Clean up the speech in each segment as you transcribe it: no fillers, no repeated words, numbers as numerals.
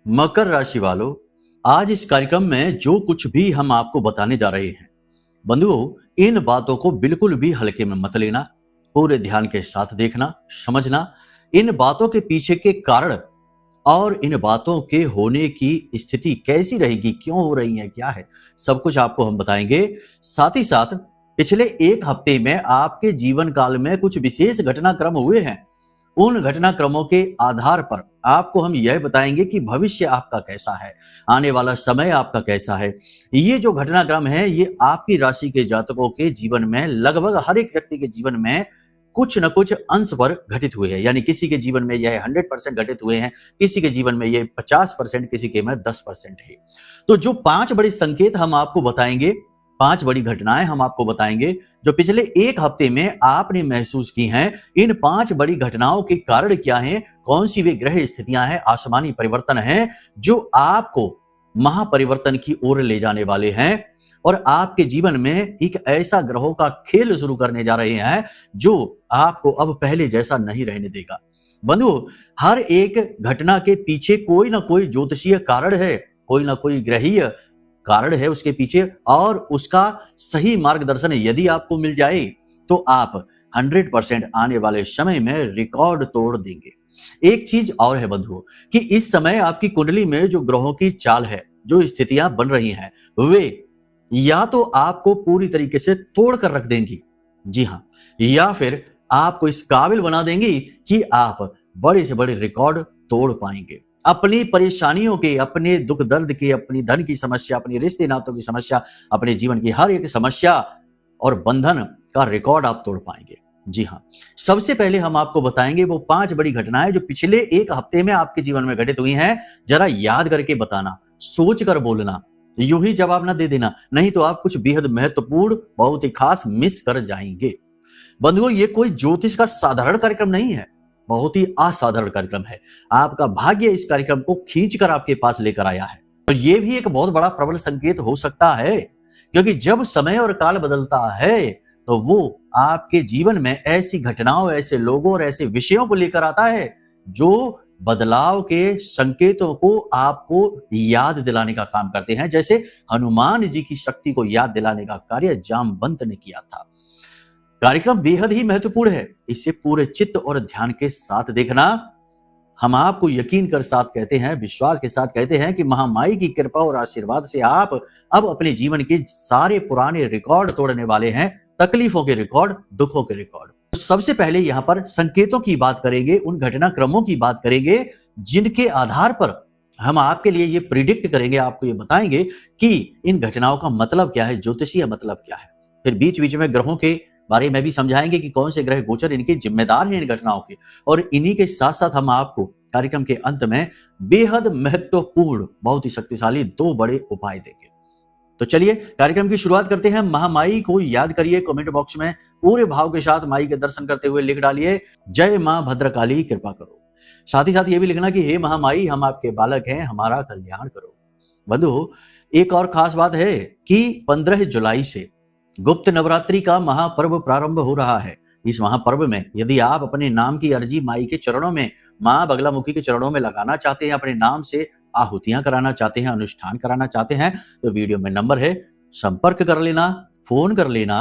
मकर राशि वालों, आज इस कार्यक्रम में जो कुछ भी हम आपको बताने जा रहे हैं, बंधुओं, इन बातों को बिल्कुल भी हल्के में मत लेना। पूरे ध्यान के साथ देखना, समझना, इन बातों के पीछे के कारण और इन बातों के होने की स्थिति कैसी रहेगी, क्यों हो रही है, क्या है, सब कुछ आपको हम बताएंगे। साथ ही साथ पिछले एक हफ्ते में आपके जीवन काल में कुछ विशेष घटनाक्रम हुए हैं। उन घटनाक्रमों के आधार पर आपको हम यह बताएंगे कि भविष्य आपका कैसा है, आने वाला समय आपका कैसा है। ये जो घटनाक्रम है, ये आपकी राशि के जातकों के जीवन में, लगभग हर एक व्यक्ति के जीवन में कुछ न कुछ अंश पर घटित हुए हैं। यानी किसी के जीवन में यह 100% घटित हुए हैं, किसी के जीवन में यह 50%, किसी के में 10% है। तो जो 5 बड़े संकेत हम आपको बताएंगे, 5 बड़ी घटनाएं हम आपको बताएंगे जो पिछले एक हफ्ते में आपने महसूस की हैं। इन 5 बड़ी घटनाओं के कारण क्या हैं, कौन सी वे ग्रह स्थितियां हैं, आसमानी परिवर्तन हैं जो आपको महापरिवर्तन की ओर ले जाने वाले हैं और आपके जीवन में एक ऐसा ग्रहों का खेल शुरू करने जा रहे हैं जो आपको अब पहले जैसा नहीं रहने देगा। बंधुओं, हर एक घटना के पीछे कोई ना कोई ज्योतिषीय कारण है, कोई ना कोई ग्रहीय कारण है उसके पीछे, और उसका सही मार्गदर्शन यदि आपको मिल जाए तो आप 100% आने वाले समय में रिकॉर्ड तोड़ देंगे। एक चीज और है बंधुओं कि इस समय आपकी कुंडली में जो ग्रहों की चाल है, जो स्थितियां बन रही हैं, वे या तो आपको पूरी तरीके से तोड़ कर रख देंगी, जी हां, या फिर आपको इस काबिल बना देंगी कि आप बड़े से बड़े रिकॉर्ड तोड़ पाएंगे। अपनी परेशानियों के, अपने दुख दर्द के, अपनी धन की समस्या, अपनी रिश्ते नातों की समस्या, अपने जीवन की हर एक समस्या और बंधन का रिकॉर्ड आप तोड़ पाएंगे। जी हां, सबसे पहले हम आपको बताएंगे वो 5 बड़ी घटनाएं जो पिछले एक हफ्ते में आपके जीवन में घटित हुई हैं। जरा याद करके बताना, सोच कर बोलना, यूं ही जवाब ना दे देना, नहीं तो आप कुछ बेहद महत्वपूर्ण, बहुत ही खास मिस कर जाएंगे। बंधुओं, ये कोई ज्योतिष का साधारण कार्यक्रम नहीं है, बहुत ही असाधारण कार्यक्रम है। आपका भाग्य इस कार्यक्रम को खींचकर आपके पास लेकर आया है और यह भी एक बहुत बड़ा प्रबल संकेत हो सकता है, क्योंकि जब समय और काल बदलता है तो वो आपके जीवन में ऐसी घटनाओं, ऐसे लोगों और ऐसे विषयों को लेकर आता है जो बदलाव के संकेतों को आपको याद दिलाने का काम करते हैं। जैसे हनुमान जी की शक्ति को याद दिलाने का कार्य जामवंत ने किया था। कार्यक्रम बेहद ही महत्वपूर्ण है, इसे पूरे चित्त और ध्यान के साथ देखना। हम आपको यकीन कर साथ कहते हैं, विश्वास के साथ कहते हैं कि महामाई की कृपा और आशीर्वाद से आप अब अपने जीवन के सारे पुराने रिकॉर्ड तोड़ने वाले हैं, तकलीफों के रिकॉर्ड, दुखों के रिकॉर्ड। तो सबसे पहले यहां पर संकेतों की बात करेंगे, उन घटनाक्रमों की बात करेंगे जिनके आधार पर हम आपके लिए ये प्रिडिक्ट करेंगे, आपको ये बताएंगे कि इन घटनाओं का मतलब क्या है, ज्योतिषीय मतलब क्या है। फिर बीच बीच में ग्रहों के बारे में भी समझाएंगे कि कौन से ग्रह गोचर इनके जिम्मेदार हैं इन घटनाओं के, और इन्हीं के साथ साथ हम आपको कार्यक्रम के अंत में बेहद महत्वपूर्ण, बहुत ही शक्तिशाली 2 बड़े उपाय देंगे। तो चलिए कार्यक्रम की शुरुआत करते हैं। महामाई को याद करिए, कमेंट बॉक्स में पूरे भाव के साथ माई के दर्शन करते हुए लिख डालिए, जय मां भद्रकाली कृपा करो। साथ ही साथ ये भी लिखना कि हे महामाई, हम आपके बालक हैं, हमारा कल्याण करो। बंधु, एक और खास बात है कि 15 जुलाई से गुप्त नवरात्रि का महापर्व प्रारंभ हो रहा है। इस महापर्व में यदि आप अपने नाम की अर्जी माई के चरणों में, मां बगलामुखी के चरणों में लगाना चाहते हैं, अपने नाम से आहुतियां कराना चाहते हैं, अनुष्ठान कराना चाहते हैं, तो वीडियो में नंबर है, संपर्क कर लेना, फोन कर लेना।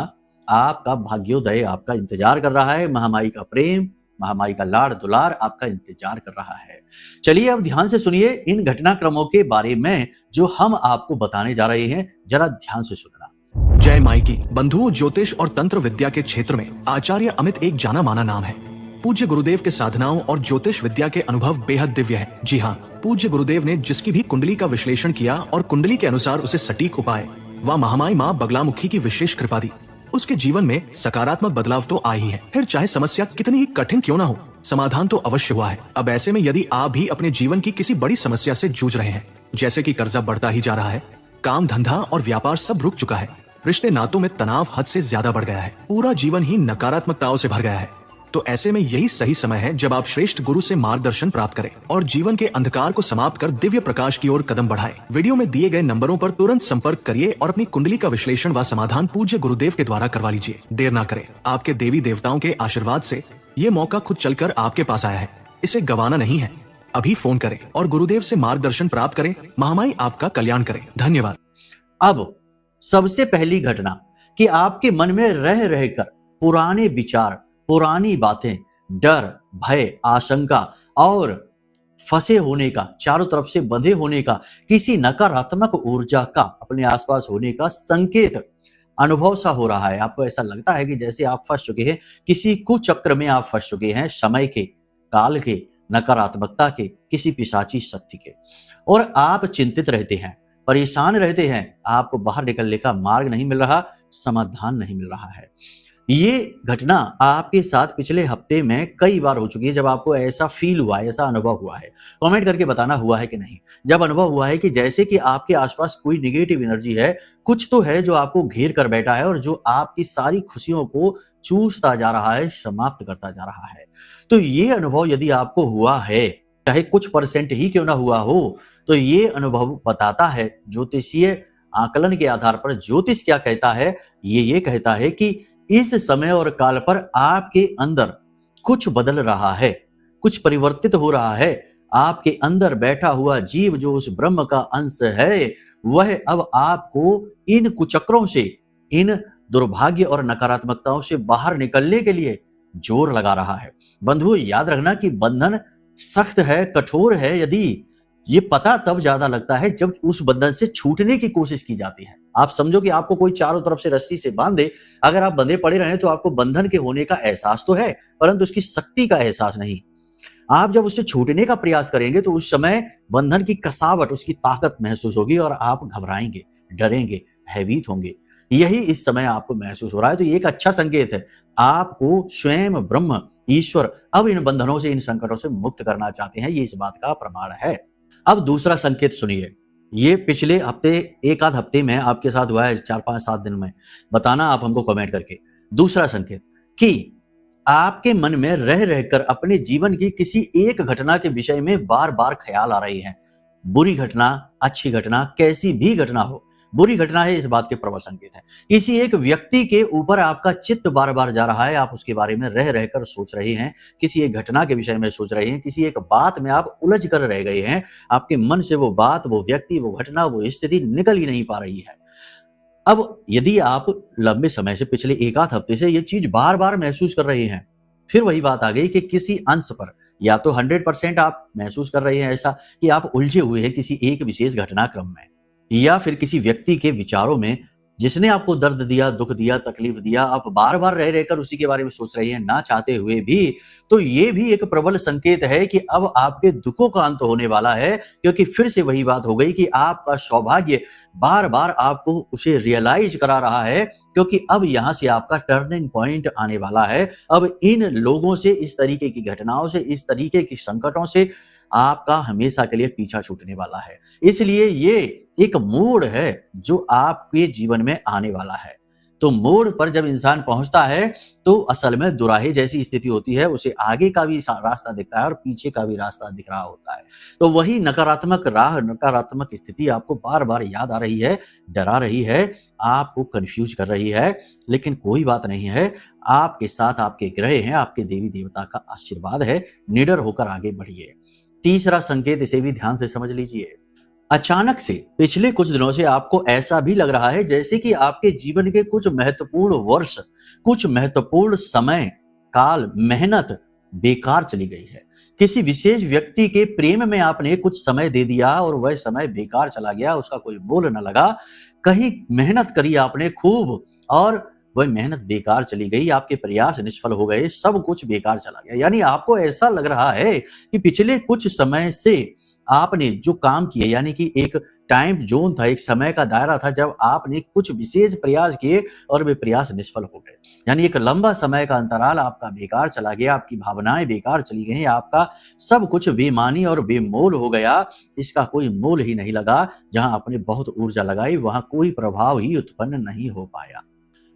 आपका भाग्योदय आपका इंतजार कर रहा है, महामाई का प्रेम, महामाई का लाड़ दुलार आपका इंतजार कर रहा है। चलिए अब ध्यान से सुनिए इन घटनाक्रमों के बारे में जो हम आपको बताने जा रहे हैं, जरा ध्यान से सुनना। जय माई की। बंधुओं, ज्योतिष और तंत्र विद्या के क्षेत्र में आचार्य अमित एक जाना माना नाम है। पूज्य गुरुदेव के साधनाओं और ज्योतिष विद्या के अनुभव बेहद दिव्य है। जी हाँ, पूज्य गुरुदेव ने जिसकी भी कुंडली का विश्लेषण किया और कुंडली के अनुसार उसे सटीक उपाय व महामाई माँ बगलामुखी की विशेष कृपा दी, उसके जीवन में सकारात्मक बदलाव तो आए ही है। फिर चाहे समस्या कितनी ही कठिन क्यों ना हो, समाधान तो अवश्य हुआ है। अब ऐसे में यदि आप भी अपने जीवन की किसी बड़ी समस्या से जूझ रहे हैं, जैसे कि कर्जा बढ़ता ही जा रहा है, काम धंधा और व्यापार सब रुक चुका है, रिश्ते नातों में तनाव हद से ज्यादा बढ़ गया है, पूरा जीवन ही नकारात्मकताओं से भर गया है, तो ऐसे में यही सही समय है जब आप श्रेष्ठ गुरु से मार्गदर्शन प्राप्त करें और जीवन के अंधकार को समाप्त कर दिव्य प्रकाश की ओर कदम बढ़ाएं। वीडियो में दिए गए नंबरों पर तुरंत संपर्क करिए और अपनी कुंडली का विश्लेषण व समाधान पूज्य गुरुदेव के द्वारा करवा लीजिए। देर ना करें, आपके देवी देवताओं के आशीर्वाद से ये मौका खुद चलकर आपके पास आया है, इसे गंवाना नहीं है। अभी फोन करें और गुरुदेव से मार्गदर्शन प्राप्त करें। महामाई आपका कल्याण करें। धन्यवाद। अब सबसे पहली घटना कि आपके मन में रह रहकर पुराने विचार, पुरानी बातें, डर, भय, आशंका और फंसे होने का, चारों तरफ से बंधे होने का, किसी नकारात्मक ऊर्जा का अपने आसपास होने का संकेत अनुभव सा हो रहा है। आपको ऐसा लगता है कि जैसे आप फंस चुके हैं, किसी कुचक्र में आप फंस चुके हैं, समय के, काल के, नकारात्मकता के, किसी पिशाची शक्ति के, और आप चिंतित रहते हैं, परेशान रहते हैं। आपको बाहर निकलने का मार्ग नहीं मिल रहा, समाधान नहीं मिल रहा है। ये घटना आपके साथ पिछले हफ्ते में कई बार हो चुकी है। जब आपको ऐसा फील हुआ है, ऐसा अनुभव हुआ है, कमेंट करके बताना हुआ है कि नहीं। जब अनुभव हुआ है कि जैसे कि आपके आसपास कोई निगेटिव एनर्जी है, कुछ तो है जो आपको घेर कर बैठा है और जो आपकी सारी खुशियों को चूसता जा रहा है, समाप्त करता जा रहा है। तो ये अनुभव यदि आपको हुआ है, चाहे कुछ परसेंट ही क्यों ना हुआ हो, तो ये अनुभव बताता है, ज्योतिषीय आकलन के आधार पर ज्योतिष क्या कहता है, ये कहता है कि इस समय और काल पर आपके अंदर कुछ बदल रहा है, कुछ परिवर्तित हो रहा है। आपके अंदर बैठा हुआ जीव जो उस ब्रह्म का अंश है, वह अब आपको इन कुचक्रों से, इन दुर्भाग्य और नकारात्मकताओं से बाहर निकलने के लिए जोर लगा रहा है। बंधुओं, याद रखना कि बंधन सख्त है, कठोर है। यदि ये पता तब ज्यादा लगता है जब उस बंधन से छूटने की कोशिश की जाती है। आप समझो कि आपको कोई चारों तरफ से रस्सी से बांधे, अगर आप बंधे पड़े रहे तो आपको बंधन के होने का एहसास तो है, परंतु उसकी शक्ति का एहसास नहीं। आप जब उससे छूटने का प्रयास करेंगे तो उस समय बंधन की कसावट, उसकी ताकत महसूस होगी और आप घबराएंगे, डरेंगे, भयभीत होंगे। यही इस समय आपको महसूस हो रहा है। तो ये एक अच्छा संकेत है। आपको स्वयं ब्रह्म, ईश्वर अब इन बंधनों से, इन संकटों से मुक्त करना चाहते हैं। ये इस बात का प्रमाण है। अब दूसरा संकेत सुनिए। ये पिछले हफ्ते, एक आध हफ्ते में आपके साथ हुआ है, 4-5-7 दिन में। बताना आप हमको कमेंट करके। दूसरा संकेत कि आपके मन में रह रहकर अपने जीवन की किसी एक घटना के विषय में बार बार ख्याल आ रही है। बुरी घटना, अच्छी घटना, कैसी भी घटना हो, बुरी घटना है, इस बात के प्रबल संकेत है। किसी एक व्यक्ति के ऊपर आपका चित्त बार बार जा रहा है, आप उसके बारे में रह रहकर सोच रहे हैं, किसी एक घटना के विषय में सोच रहे हैं, किसी एक बात में आप उलझ कर रह गए हैं। आपके मन से वो बात, वो व्यक्ति, वो घटना, वो स्थिति निकल ही नहीं पा रही है। अब यदि आप लंबे समय से, पिछले एक आध हफ्ते से ये चीज बार बार महसूस कर रहे हैं, फिर वही बात आ गई कि किसी अंश पर, या तो 100% आप महसूस कर रहे हैं ऐसा कि आप उलझे हुए हैं किसी एक विशेष घटनाक्रम में, या फिर किसी व्यक्ति के विचारों में जिसने आपको दर्द दिया, दुख दिया, तकलीफ दिया, आप बार बार रह रहकर उसी के बारे में सोच रही हैं, ना चाहते हुए भी। तो ये भी एक प्रबल संकेत है कि अब आपके दुखों का अंत होने वाला है, क्योंकि फिर से वही बात हो गई कि आपका सौभाग्य बार बार आपको उसे रियलाइज करा रहा है, क्योंकि अब यहां से आपका टर्निंग पॉइंट आने वाला है। अब इन लोगों से, इस तरीके की घटनाओं से, इस तरीके की संकटों से आपका हमेशा के लिए पीछा छूटने वाला है। इसलिए ये एक मोड़ है जो आपके जीवन में आने वाला है। तो मोड़ पर जब इंसान पहुंचता है तो असल में दुराहे जैसी स्थिति होती है, उसे आगे का भी रास्ता दिखता है और पीछे का भी रास्ता दिख रहा होता है। तो वही नकारात्मक राह, नकारात्मक स्थिति आपको बार बार याद आ रही है, डरा रही है, आपको कंफ्यूज कर रही है। लेकिन कोई बात नहीं है, आपके साथ आपके ग्रह हैं, आपके देवी देवता का आशीर्वाद है। निडर होकर आगे बढ़िए। तीसरा संकेत, इसे भी ध्यान से समझ लीजिए। अचानक से पिछले कुछ दिनों से आपको ऐसा भी लग रहा है जैसे कि आपके जीवन के कुछ महत्वपूर्ण वर्ष, कुछ महत्वपूर्ण समय, काल, मेहनत बेकार चली गई है। किसी विशेष व्यक्ति के प्रेम में आपने कुछ समय दे दिया और वह समय बेकार चला गया, उसका कोई मोल न लगा। कहीं मेहनत करी आपने खूब और वह मेहनत बेकार चली गई, आपके प्रयास निष्फल हो गए, सब कुछ बेकार चला गया। यानी आपको ऐसा लग रहा है कि पिछले कुछ समय से आपने जो काम किए, यानी कि एक टाइम जोन था, एक समय का दायरा था जब आपने कुछ विशेष प्रयास किए और वे प्रयास निष्फल हो गए। यानी एक लंबा समय का अंतराल आपका बेकार चला गया, आपकी भावनाएं बेकार चली गई, आपका सब कुछ बेमानी और बेमोल हो गया। इसका कोई मोल ही नहीं लगा। जहां आपने बहुत ऊर्जा लगाई वहां कोई प्रभाव ही उत्पन्न नहीं हो पाया।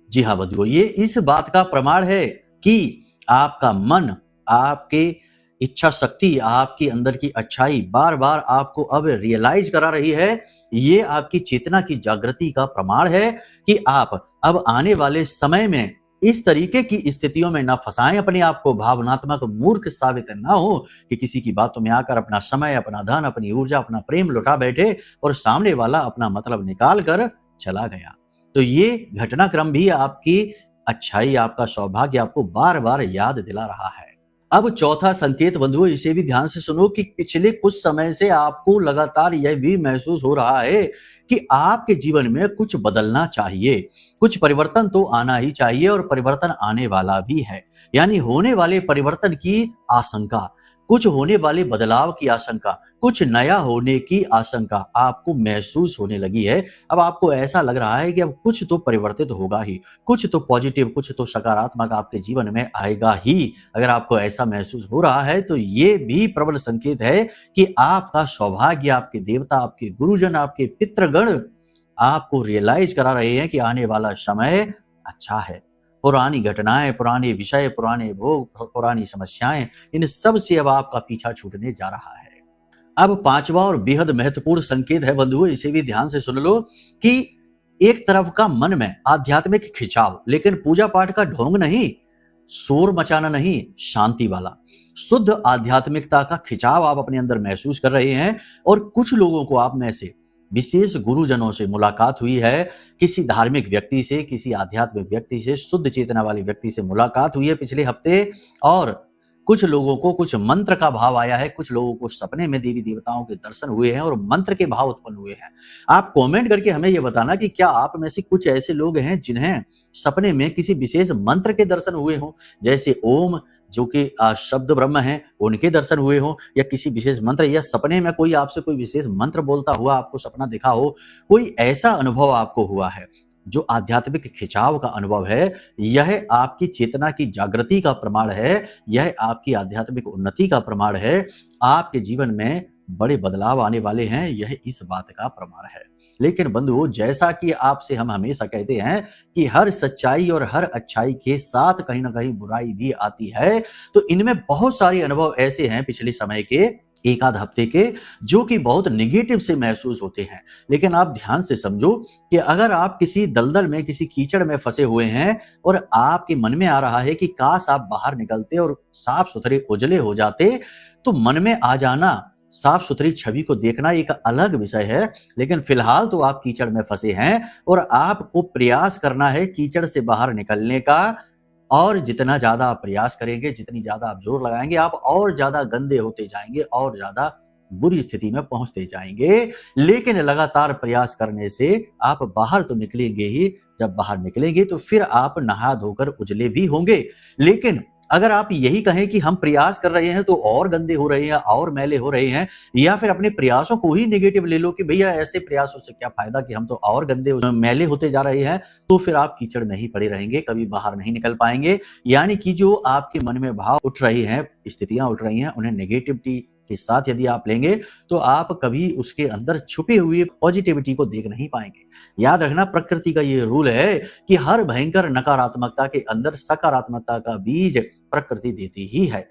जी हाँ बंधुओं, ये इस बात का प्रमाण है कि आपका मन, आपके इच्छा शक्ति, आपके अंदर की अच्छाई बार बार आपको अब रियलाइज करा रही है। ये आपकी चेतना की जागृति का प्रमाण है कि आप अब आने वाले समय में इस तरीके की स्थितियों में ना फंसाएं अपने आप को, भावनात्मक मूर्ख साबित ना हो कि किसी की बातों में आकर अपना समय, अपना धन, अपनी ऊर्जा, अपना प्रेम लुटा बैठे और सामने वाला अपना मतलब निकाल कर चला गया। तो ये घटनाक्रम भी आपकी अच्छाई, आपका सौभाग्य आपको बार बार याद दिला रहा है। अब चौथा संकेत बंधुओं, इसे भी ध्यान से सुनो कि पिछले कुछ समय से आपको लगातार यह भी महसूस हो रहा है कि आपके जीवन में कुछ बदलना चाहिए, कुछ परिवर्तन तो आना ही चाहिए और परिवर्तन आने वाला भी है। यानी होने वाले परिवर्तन की आशंका, कुछ होने वाले बदलाव की आशंका, कुछ नया होने की आशंका आपको महसूस होने लगी है। अब आपको ऐसा लग रहा है कि अब कुछ तो परिवर्तित होगा ही, कुछ तो पॉजिटिव, कुछ तो सकारात्मक आपके जीवन में आएगा ही। अगर आपको ऐसा महसूस हो रहा है तो ये भी प्रबल संकेत है कि आपका सौभाग्य, आपके देवता, आपके गुरुजन, आपके पितृगण आपको रियलाइज करा रहे हैं कि आने वाला समय अच्छा है। पुरानी घटनाएं, पुराने विषय, पुराने भोग, पुरानी समस्याएं, इन सब से अब आपका पीछा छूटने जा रहा है। अब पांचवा और बेहद महत्वपूर्ण संकेत है बंधुओं, इसे भी ध्यान से सुन लो कि एक तरफ का मन में आध्यात्मिक खिंचाव, लेकिन पूजा पाठ का ढोंग नहीं, शोर मचाना नहीं, शांति वाला शुद्ध आध्यात्मिकता का खिंचाव आप अपने अंदर महसूस कर रहे हैं। और कुछ लोगों को आप में से विशेष गुरुजनों से मुलाकात हुई है, किसी धार्मिक व्यक्ति से, किसी आध्यात्मिक व्यक्ति से, शुद्ध चेतना वाले व्यक्ति से मुलाकात हुई है पिछले हफ्ते। और कुछ लोगों को कुछ मंत्र का भाव आया है, कुछ लोगों को सपने में देवी देवताओं के दर्शन हुए हैं और मंत्र के भाव उत्पन्न हुए हैं। आप कमेंट करके हमें यह बताना कि क्या आप में से कुछ ऐसे लोग हैं जिन्हें सपने में किसी विशेष मंत्र के दर्शन हुए हों, जैसे ओम जो कि शब्द ब्रह्म है, उनके दर्शन हुए हों, या किसी विशेष मंत्र, या सपने में कोई आपसे कोई विशेष मंत्र बोलता हुआ आपको सपना दिखा हो। कोई ऐसा अनुभव आपको हुआ है जो आध्यात्मिक खिंचाव का अनुभव है, यह आपकी चेतना की जागृति का प्रमाण है, यह आपकी आध्यात्मिक उन्नति का प्रमाण है। आपके जीवन में बड़े बदलाव आने वाले हैं, यह इस बात का प्रमाण है। लेकिन बंधुओं, जैसा कि आपसे हम हमेशा कहते हैं कि हर सच्चाई और हर अच्छाई के साथ कहीं ना कहीं बुराई भी आती है, तो इनमें बहुत सारे अनुभव ऐसे हैं पिछले समय के, एक आध हफ्ते के, जो कि बहुत निगेटिव से महसूस होते हैं। लेकिन आप ध्यान से समझो कि अगर आप किसी दलदल में, किसी कीचड़ में फंसे हुए हैं और आपके मन में आ रहा है कि काश आप बाहर निकलते और साफ सुथरे उजले हो जाते, तो मन में आ जाना, साफ सुथरी छवि को देखना एक अलग विषय है। लेकिन फिलहाल तो आप कीचड़ में फंसे हैं और आपको प्रयास करना है कीचड़ से बाहर निकलने का। और जितना ज्यादा आप प्रयास करेंगे, जितनी ज्यादा आप जोर लगाएंगे, आप और ज्यादा गंदे होते जाएंगे और ज्यादा बुरी स्थिति में पहुंचते जाएंगे। लेकिन लगातार प्रयास करने से आप बाहर तो निकलेंगे ही। जब बाहर निकलेंगे तो फिर आप नहा धोकर उजले भी होंगे। लेकिन अगर आप यही कहें कि हम प्रयास कर रहे हैं तो और गंदे हो रहे हैं और मैले हो रहे हैं, या फिर अपने प्रयासों को ही नेगेटिव ले लो कि भैया ऐसे प्रयासों से क्या फायदा कि हम तो और गंदे मैले होते जा रहे हैं, तो फिर आप कीचड़ में ही पड़े रहेंगे, कभी बाहर नहीं निकल पाएंगे। यानी कि जो आपके मन में भाव उठ रही हैं, स्थितियां उठ रही हैं, उन्हें नेगेटिविटी के साथ यदि आप लेंगे तो आप कभी उसके अंदर छुपी हुई पॉजिटिविटी को देख नहीं पाएंगे। याद रखना, प्रकृति का ये रूल है कि हर भयंकर नकारात्मकता के अंदर सकारात्मकता का बीज प्रकृति देती ही है।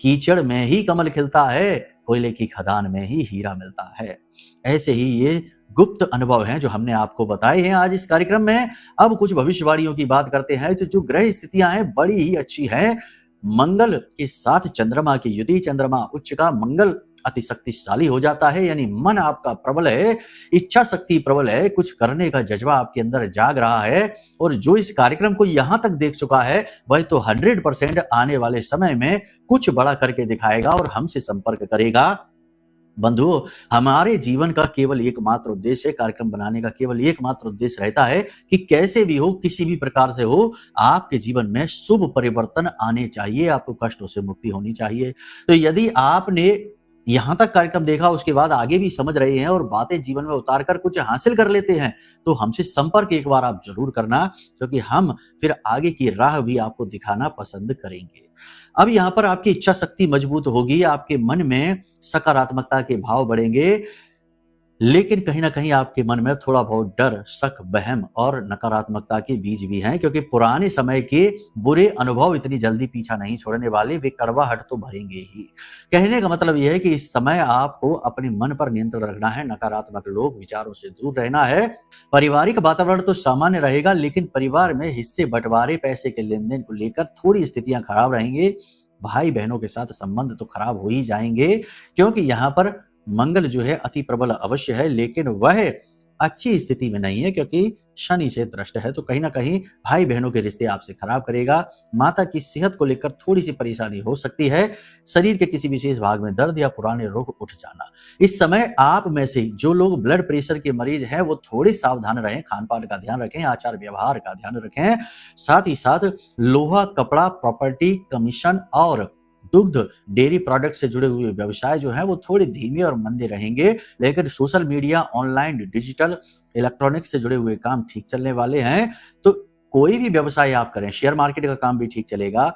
कीचड़ में ही कमल खिलता है, कोयले की खदान में ही हीरा मिलता है। ऐसे ही ये गुप्त अनुभव हैं जो हमने आपको बताए हैं आज इस कार्यक्रम में। अब कुछ भविष्यवाणियों की बात करते हैं। तो जो ग्रह स्थितियां हैं बड़ी ही अच्छी हैं। मंगल के साथ चंद्रमा की युति, चंद्रमा उच्च का, मंगल अति शक्तिशाली हो जाता है। यानी मन आपका प्रबल है, इच्छा शक्ति प्रबल है, कुछ करने का जज्बा आपके अंदर जाग रहा है। और जो इस कार्यक्रम को यहां तक देख चुका है वह तो 100% आने वाले समय में कुछ बड़ा करके दिखाएगा और हमसे संपर्क करेगा। बंधुओं, हमारे जीवन का केवल एकमात्र उद्देश्य, कार्यक्रम बनाने का केवल एकमात्र उद्देश्य रहता है कि कैसे भी हो, किसी भी प्रकार से हो, आपके जीवन में शुभ परिवर्तन आने चाहिए, आपको कष्टों से मुक्ति होनी चाहिए। तो यदि आपने यहां तक कार्यक्रम देखा, उसके बाद आगे भी समझ रहे हैं और बातें जीवन में उतार कर कुछ हासिल कर लेते हैं, तो हमसे संपर्क एक बार आप जरूर करना, क्योंकि हम फिर आगे की राह भी आपको दिखाना पसंद करेंगे। अब यहाँ पर आपकी इच्छा शक्ति मजबूत होगी, आपके मन में सकारात्मकता के भाव बढ़ेंगे। लेकिन कहीं ना कहीं आपके मन में थोड़ा बहुत डर, शक, वहम और नकारात्मकता के बीज भी हैं, क्योंकि पुराने समय के बुरे अनुभव इतनी जल्दी पीछा नहीं छोड़ने वाले, वे कड़वाहट तो भरेंगे ही। कहने का मतलब यह है कि इस समय आपको अपने मन पर नियंत्रण रखना है, नकारात्मक लोग, विचारों से दूर रहना है। पारिवारिक वातावरण तो सामान्य रहेगा, लेकिन परिवार में हिस्से बंटवारे, पैसे के लेन देन को लेकर थोड़ी स्थितियां खराब रहेंगे। भाई बहनों के साथ संबंध तो खराब हो ही जाएंगे, क्योंकि यहाँ पर मंगल जो है अति प्रबल अवश्य है, लेकिन वह अच्छी स्थिति में नहीं है, क्योंकि शनि से दृष्ट है। तो कहीं ना कहीं भाई बहनों के रिश्ते आपसे खराब करेगा। माता की सेहत को लेकर थोड़ी सी परेशानी हो सकती है। शरीर के किसी विशेष भाग में दर्द या पुराने रोग उठ जाना। इस समय आप में से जो लोग ब्लड प्रेशर के मरीज हैं वो थोड़े सावधान रहें, खान पान का ध्यान रखें, आचार व्यवहार का ध्यान रखें। साथ ही साथ लोहा, कपड़ा, प्रॉपर्टी, कमीशन और दुग्ध, डेयरी प्रोडक्ट से जुड़े हुए व्यवसाय जो है वो थोड़े धीमे और मंदे रहेंगे, लेकिन social media, online, digital, electronics से जुड़े हुए काम ठीक चलने वाले हैं। तो कोई भी व्यवसाय आप करें, शेयर मार्केट का काम भी ठीक चलेगा,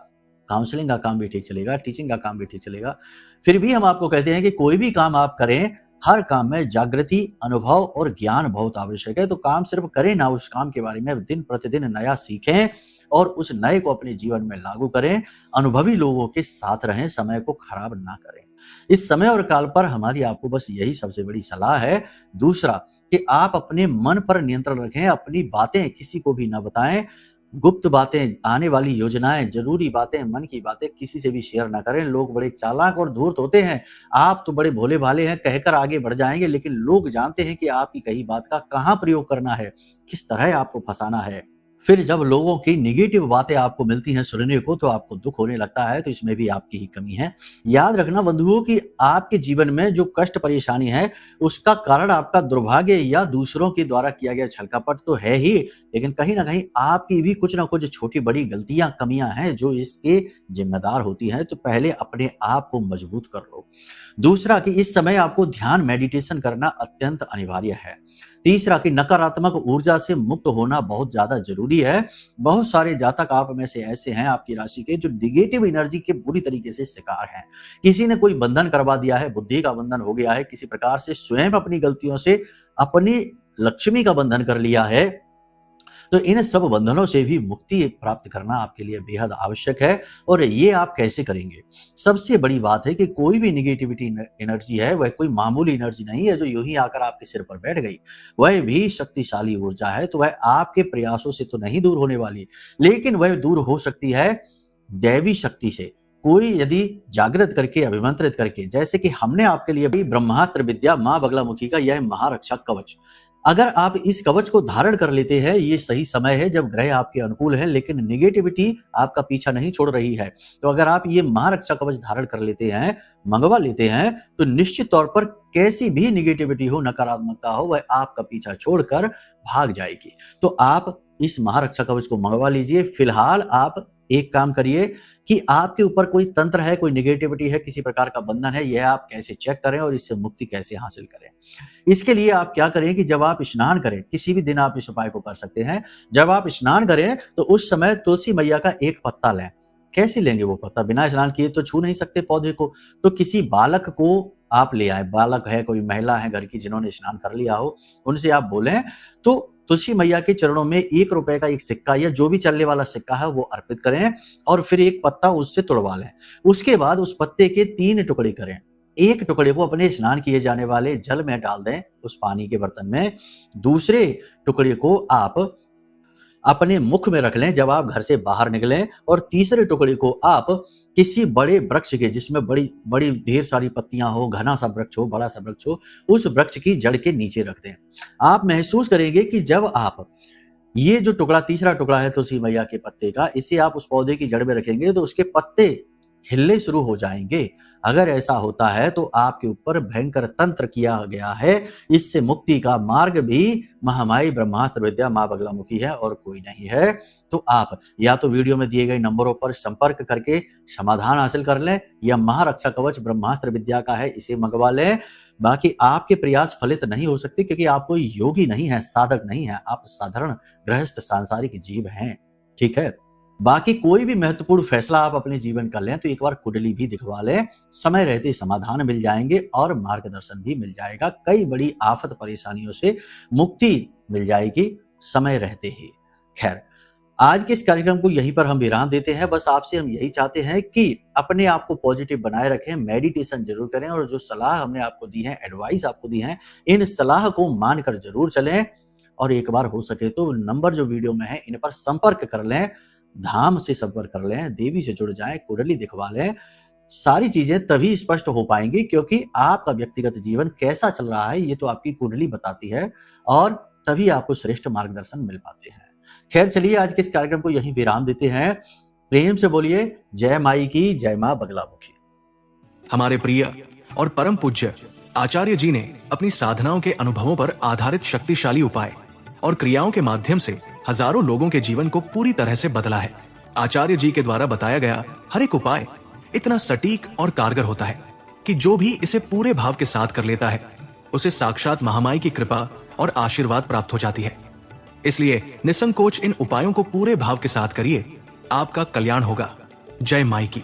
काउंसलिंग का काम भी ठीक चलेगा, टीचिंग का काम भी ठीक चलेगा। फिर भी हम आपको कहते हैं कि कोई भी काम आप करें, हर काम में जागृति, अनुभव और ज्ञान बहुत आवश्यक है। तो काम सिर्फ करें ना, उस काम के बारे में दिन प्रतिदिन नया सीखें और उस नए को अपने जीवन में लागू करें। अनुभवी लोगों के साथ रहें, समय को खराब ना करें। इस समय और काल पर हमारी आपको बस यही सबसे बड़ी सलाह है। दूसरा कि आप अपने मन पर नियंत्रण रखें, अपनी बातें किसी को भी ना बताएं। गुप्त बातें, आने वाली योजनाएं, जरूरी बातें, मन की बातें किसी से भी शेयर ना करें। लोग बड़े चालाक और धूर्त होते हैं। आप तो बड़े भोले भाले हैं, कहकर आगे बढ़ जाएंगे, लेकिन लोग जानते हैं कि आपकी कही बात का कहां प्रयोग करना है, किस तरह आपको फंसाना है। फिर जब लोगों की निगेटिव बातें आपको मिलती हैं सुनने को, तो आपको दुख होने लगता है। तो इसमें भी आपकी ही कमी है। याद रखना बंधुओं कि आपके जीवन में जो कष्ट परेशानी है, उसका कारण आपका दुर्भाग्य या दूसरों के द्वारा किया गया छलकपट तो है ही, लेकिन कहीं ना कहीं आपकी भी कुछ ना कुछ छोटी बड़ी गलतियां, कमियां हैं जो इसके जिम्मेदार होती हैं। तो पहले अपने आप को मजबूत कर लो। दूसरा कि इस समय आपको ध्यान, मेडिटेशन करना अत्यंत अनिवार्य है। तीसरा कि नकारात्मक ऊर्जा से मुक्त होना बहुत ज्यादा जरूरी है। बहुत सारे जातक आप में से ऐसे हैं, आपकी राशि के, जो निगेटिव एनर्जी के बुरी तरीके से शिकार हैं। किसी ने कोई बंधन करवा दिया है, बुद्धि का बंधन हो गया है, किसी प्रकार से स्वयं अपनी गलतियों से अपनी लक्ष्मी का बंधन कर लिया है। तो इन सब बंधनों से भी मुक्ति प्राप्त करना आपके लिए बेहद आवश्यक है। और ये आप कैसे करेंगे? सबसे बड़ी बात है कि कोई भी निगेटिविटी एनर्जी है वह कोई मामूली एनर्जी नहीं है जो यूं ही आकर आपके सिर पर बैठ गई। वह भी शक्तिशाली ऊर्जा है। तो वह आपके प्रयासों से तो नहीं दूर होने वाली, लेकिन वह दूर हो सकती है दैवी शक्ति से। कोई यदि जागृत करके, अभिमंत्रित करके, जैसे कि हमने आपके लिए भी ब्रह्मास्त्र विद्या मां बगलामुखी का यह महारक्षा कवच, अगर आप इस कवच को धारण कर लेते हैं, ये सही समय है जब ग्रह आपके अनुकूल है, लेकिन निगेटिविटी आपका पीछा नहीं छोड़ रही है। तो अगर आप ये महारक्षा कवच धारण कर लेते हैं, मंगवा लेते हैं, तो निश्चित तौर पर कैसी भी निगेटिविटी हो, नकारात्मकता हो, वह आपका पीछा छोड़कर भाग जाएगी। तो आप इस महारक्षा कवच को मंगवा लीजिए। फिलहाल आप एक काम करिए कि आपके ऊपर कोई तंत्र है, कोई निगेटिविटी है, किसी प्रकार का बंधन है, यह आप कैसे चेक करें और इससे मुक्ति कैसे हासिल करें। इसके लिए आप क्या करें कि जब आप स्नान करें, किसी भी दिन आप इस उपाय को कर सकते हैं। जब आप स्नान करें तो उस समय तुलसी मैया का एक पत्ता लें। कैसे लेंगे वो पत्ता? बिना स्नान किए तो छू नहीं सकते पौधे को। तो किसी बालक को आप ले आए, बालक है, कोई महिला है घर की जिन्होंने स्नान कर लिया हो, उनसे आप बोलें तो तुलसी मैया के चरणों में 1 रुपए का एक सिक्का या जो भी चलने वाला सिक्का है वो अर्पित करें और फिर एक पत्ता उससे तोड़वा लें। उसके बाद उस पत्ते के 3 टुकड़े करें। एक टुकड़े को अपने स्नान किए जाने वाले जल में डाल दें, उस पानी के बर्तन में। दूसरे टुकड़े को आप अपने मुख में रख लें जब आप घर से बाहर निकलें। और तीसरे टुकड़े को आप किसी बड़े वृक्ष के, जिसमें बड़ी बड़ी ढेर सारी पत्तियां हो, घना सा वृक्ष हो, बड़ा सा वृक्ष हो, उस वृक्ष की जड़ के नीचे रख दें। आप महसूस करेंगे कि जब आप ये जो टुकड़ा, तीसरा टुकड़ा है तुलसी मैया के पत्ते का, इसे आप उस पौधे की जड़ में रखेंगे तो उसके पत्ते हिलने शुरू हो जाएंगे। अगर ऐसा होता है तो आपके ऊपर भयंकर तंत्र किया गया है। इससे मुक्ति का मार्ग भी महामाई ब्रह्मास्त्र विद्या मां बगलामुखी है और कोई नहीं है। तो आप या तो वीडियो में दिए गए नंबरों पर संपर्क करके समाधान हासिल कर लें, या महारक्षा कवच ब्रह्मास्त्र विद्या का है, इसे मंगवा लें। बाकी आपके प्रयास फलित नहीं हो सकते, क्योंकि आप कोई योगी नहीं है, साधक नहीं है, आप साधारण गृहस्थ सांसारिक जीव हैं। ठीक है। बाकी कोई भी महत्वपूर्ण फैसला आप अपने जीवन का लें तो एक बार कुंडली भी दिखवा लें, समय रहते समाधान मिल जाएंगे और मार्गदर्शन भी मिल जाएगा। कई बड़ी आफत परेशानियों से मुक्ति मिल जाएगी समय रहते ही। खैर, आज के इस कार्यक्रम को यहीं पर हम विराम देते हैं। बस आपसे हम यही चाहते हैं कि अपने आप को पॉजिटिव बनाए रखें, मेडिटेशन जरूर करें और जो सलाह हमने आपको दी है, एडवाइस आपको दी है, इन सलाह को मानकर जरूर चलें और एक बार हो सके तो नंबर जो वीडियो में है इन पर संपर्क कर लें, धाम से संपर्क कर लें, देवी से जुड़ जाएं, कुंडली दिखवा लें। सारी चीजें तभी स्पष्ट हो पाएंगी क्योंकि आपका व्यक्तिगत जीवन कैसा चल रहा है ये तो आपकी कुंडली बताती है और तभी आपको श्रेष्ठ मार्गदर्शन मिल पाते हैं। खैर, चलिए आज के इस कार्यक्रम को यहीं विराम देते हैं। प्रेम से बोलिए जय माई की, जय मां बगलामुखी। हमारे प्रिय और परम पूज्य आचार्य जी ने अपनी साधनाओं के अनुभवों पर आधारित शक्तिशाली उपाय और क्रियाओं के माध्यम से हजारों लोगों के जीवन को पूरी तरह से बदला है। आचार्य जी के द्वारा बताया गया हर एक उपाय इतना सटीक और कारगर होता है कि जो भी इसे पूरे भाव के साथ कर लेता है उसे साक्षात महामाई की कृपा और आशीर्वाद प्राप्त हो जाती है। इसलिए निसंकोच इन उपायों को पूरे भाव के साथ करिए, आपका कल्याण होगा। जय माई की।